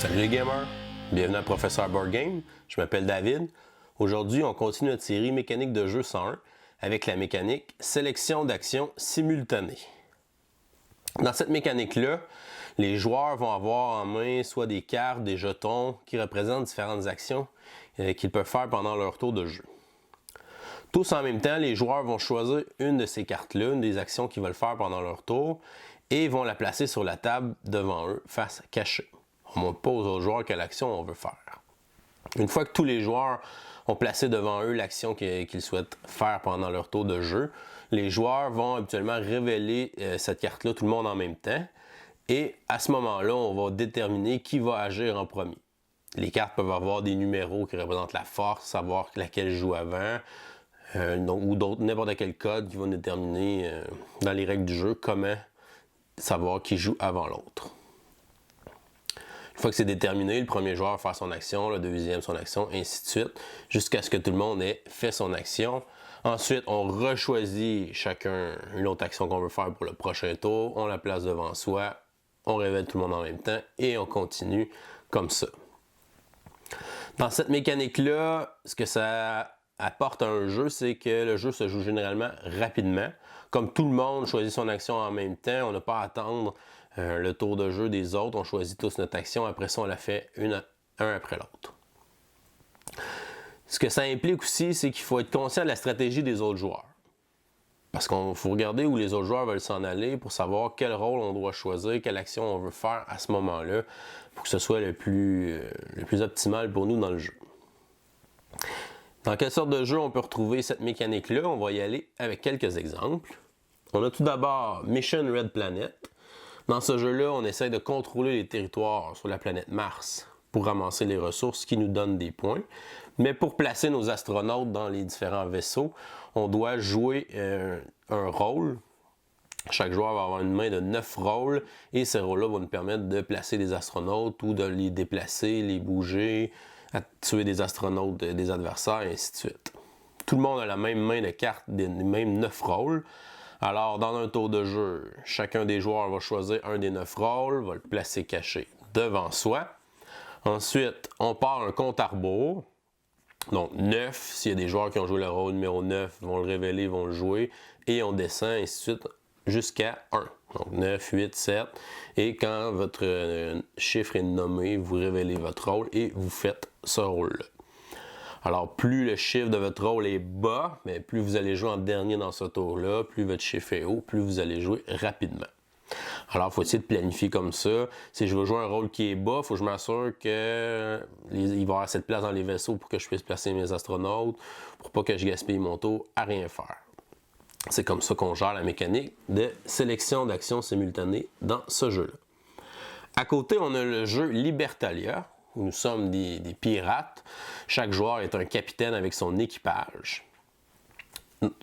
Salut les gamers, bienvenue à Professeur Board Game, je m'appelle David. Aujourd'hui, on continue notre série mécanique de jeu 101 avec la mécanique sélection d'actions simultanées. Dans cette mécanique-là, les joueurs vont avoir en main soit des cartes, des jetons qui représentent différentes actions qu'ils peuvent faire pendant leur tour de jeu. Tous en même temps, les joueurs vont choisir une de ces cartes-là, une des actions qu'ils veulent faire pendant leur tour, et vont la placer sur la table devant eux, face cachée. On ne montre pas aux autres joueurs quelle action on veut faire. Une fois que tous les joueurs ont placé devant eux l'action qu'ils souhaitent faire pendant leur tour de jeu, les joueurs vont habituellement révéler cette carte-là, tout le monde en même temps. Et à ce moment-là, on va déterminer qui va agir en premier. Les cartes peuvent avoir des numéros qui représentent la force, savoir laquelle joue avant, ou d'autres, n'importe quel code qui va déterminer dans les règles du jeu comment savoir qui joue avant l'autre. Une fois que c'est déterminé, le premier joueur va faire son action, le deuxième son action, et ainsi de suite, jusqu'à ce que tout le monde ait fait son action. Ensuite, on rechoisit chacun une autre action qu'on veut faire pour le prochain tour, on la place devant soi, on révèle tout le monde en même temps, et on continue comme ça. Dans cette mécanique-là, ce que ça apporte à un jeu, c'est que le jeu se joue généralement rapidement. Comme tout le monde choisit son action en même temps, on n'a pas à attendre le tour de jeu des autres. On choisit tous notre action, après ça on la fait un après l'autre. Ce que ça implique aussi, c'est qu'il faut être conscient de la stratégie des autres joueurs. Parce qu'il faut regarder où les autres joueurs veulent s'en aller pour savoir quel rôle on doit choisir, quelle action on veut faire à ce moment-là, pour que ce soit le plus optimal pour nous dans le jeu. Dans quelle sorte de jeu on peut retrouver cette mécanique-là? On va y aller avec quelques exemples. On a tout d'abord Mission Red Planet. Dans ce jeu-là, on essaie de contrôler les territoires sur la planète Mars pour ramasser les ressources qui nous donnent des points. Mais pour placer nos astronautes dans les différents vaisseaux, on doit jouer un rôle. Chaque joueur va avoir une main de 9 rôles et ces rôles-là vont nous permettre de placer des astronautes ou de les déplacer, les bouger, à tuer des astronautes des adversaires et ainsi de suite. Tout le monde a la même main de cartes, des mêmes 9 rôles. Alors, dans un tour de jeu, chacun des joueurs va choisir un des 9 rôles, va le placer caché devant soi. Ensuite, on part un compte à rebours. Donc 9, s'il y a des joueurs qui ont joué le rôle numéro 9, vont le révéler, vont le jouer. Et on descend, et ainsi de suite, jusqu'à 1. Donc 9, 8, 7. Et quand votre chiffre est nommé, vous révélez votre rôle et vous faites ce rôle-là. Alors, plus le chiffre de votre rôle est bas, mais plus vous allez jouer en dernier dans ce tour-là, plus votre chiffre est haut, plus vous allez jouer rapidement. Alors, il faut essayer de planifier comme ça. Si je veux jouer un rôle qui est bas, il faut que je m'assure qu'il va y avoir assez de place dans les vaisseaux pour que je puisse placer mes astronautes, pour pas que je gaspille mon tour à rien faire. C'est comme ça qu'on gère la mécanique de sélection d'actions simultanées dans ce jeu-là. À côté, on a le jeu Libertalia, où nous sommes des pirates. Chaque joueur est un capitaine avec son équipage.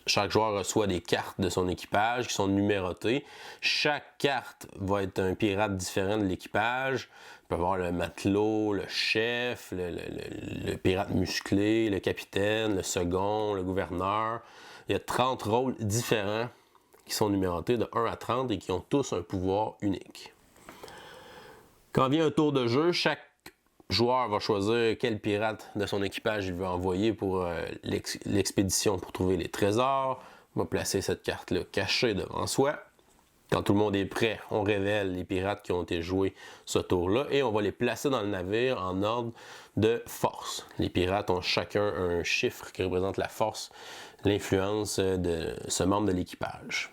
Chaque joueur reçoit des cartes de son équipage qui sont numérotées. Chaque carte va être un pirate différent de l'équipage. Il peut y avoir le matelot, le chef, le pirate musclé, le capitaine, le second, le gouverneur. Il y a 30 rôles différents qui sont numérotés de 1 à 30 et qui ont tous un pouvoir unique. Quand vient un tour de jeu, chaque joueur va choisir quel pirate de son équipage il veut envoyer pour l'expédition pour trouver les trésors. On va placer cette carte-là cachée devant soi. Quand tout le monde est prêt, on révèle les pirates qui ont été joués ce tour-là et on va les placer dans le navire en ordre de force. Les pirates ont chacun un chiffre qui représente la force, l'influence de ce membre de l'équipage.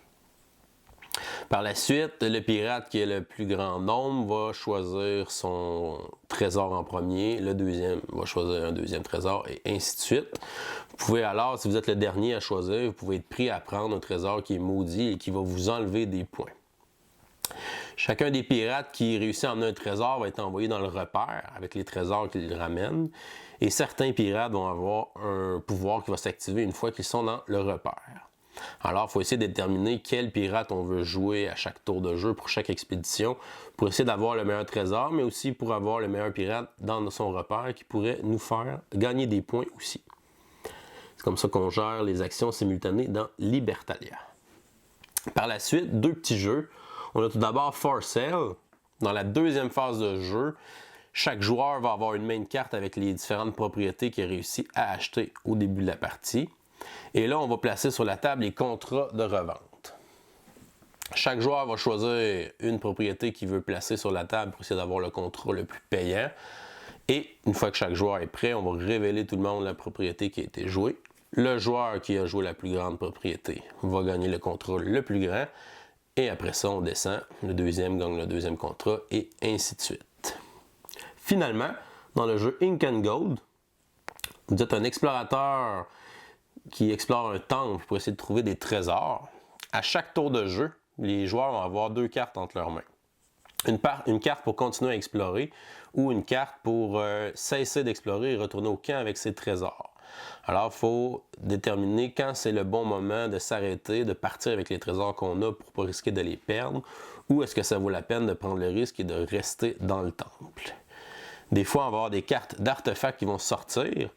Par la suite, le pirate qui a le plus grand nombre va choisir son trésor en premier, le deuxième va choisir un deuxième trésor et ainsi de suite. Vous pouvez alors, si vous êtes le dernier à choisir, vous pouvez être pris à prendre un trésor qui est maudit et qui va vous enlever des points. Chacun des pirates qui réussit à emmener un trésor va être envoyé dans le repère avec les trésors qu'il ramène. Et certains pirates vont avoir un pouvoir qui va s'activer une fois qu'ils sont dans le repère. Alors, il faut essayer de déterminer quel pirate on veut jouer à chaque tour de jeu pour chaque expédition pour essayer d'avoir le meilleur trésor, mais aussi pour avoir le meilleur pirate dans son repère qui pourrait nous faire gagner des points aussi. C'est comme ça qu'on gère les actions simultanées dans Libertalia. Par la suite, deux petits jeux. On a tout d'abord For Sale. Dans la deuxième phase de jeu, Chaque joueur va avoir une main de carte avec les différentes propriétés qu'il a réussi à acheter au début de la partie. Et là, on va placer sur la table les contrats de revente. Chaque joueur va choisir une propriété qu'il veut placer sur la table pour essayer d'avoir le contrat le plus payant. Et une fois que chaque joueur est prêt, on va révéler tout le monde la propriété qui a été jouée. Le joueur qui a joué la plus grande propriété va gagner le contrat le plus grand. Et après ça, on descend. Le deuxième gagne le deuxième contrat et ainsi de suite. Finalement, dans le jeu Ink and Gold, vous êtes un explorateur qui explore un temple pour essayer de trouver des trésors. À chaque tour de jeu, les joueurs vont avoir 2 cartes entre leurs mains. Une carte pour continuer à explorer ou une carte pour cesser d'explorer et retourner au camp avec ses trésors. Alors, il faut déterminer quand c'est le bon moment de s'arrêter, de partir avec les trésors qu'on a pour ne pas risquer de les perdre, ou est-ce que ça vaut la peine de prendre le risque et de rester dans le temple. Des fois, on va avoir des cartes d'artefacts qui vont sortir.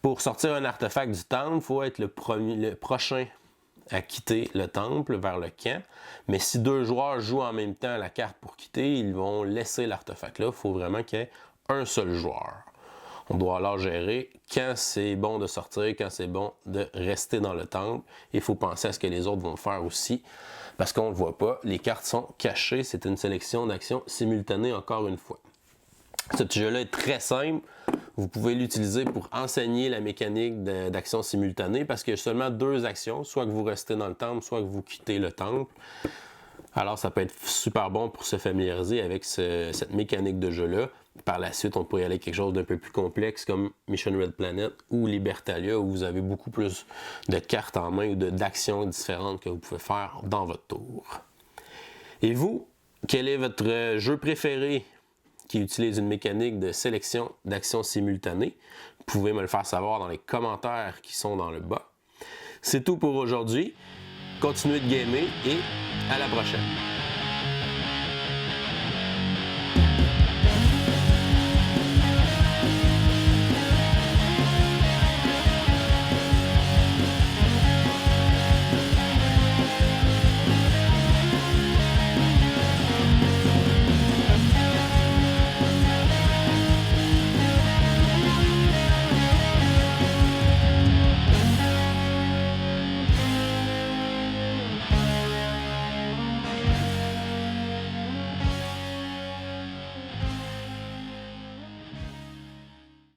Pour sortir un artefact du temple, il faut être le prochain à quitter le temple vers le camp. Mais si 2 joueurs jouent en même temps la carte pour quitter, ils vont laisser l'artefact là. Il faut vraiment qu'il y ait un seul joueur. On doit alors gérer quand c'est bon de sortir, quand c'est bon de rester dans le temple. Il faut penser à ce que les autres vont faire aussi, parce qu'on ne le voit pas. Les cartes sont cachées. C'est une sélection d'actions simultanées encore une fois. Ce jeu-là est très simple. Vous pouvez l'utiliser pour enseigner la mécanique d'action simultanée parce qu'il y a seulement 2 actions, soit que vous restez dans le temple, soit que vous quittez le temple. Alors, ça peut être super bon pour se familiariser avec cette mécanique de jeu-là. Par la suite, on peut y aller quelque chose d'un peu plus complexe comme Mission Red Planet ou Libertalia, où vous avez beaucoup plus de cartes en main ou d'actions différentes que vous pouvez faire dans votre tour. Et vous, quel est votre jeu préféré qui utilise une mécanique de sélection d'actions simultanées? Vous pouvez me le faire savoir dans les commentaires qui sont dans le bas. C'est tout pour aujourd'hui. Continuez de gamer et à la prochaine.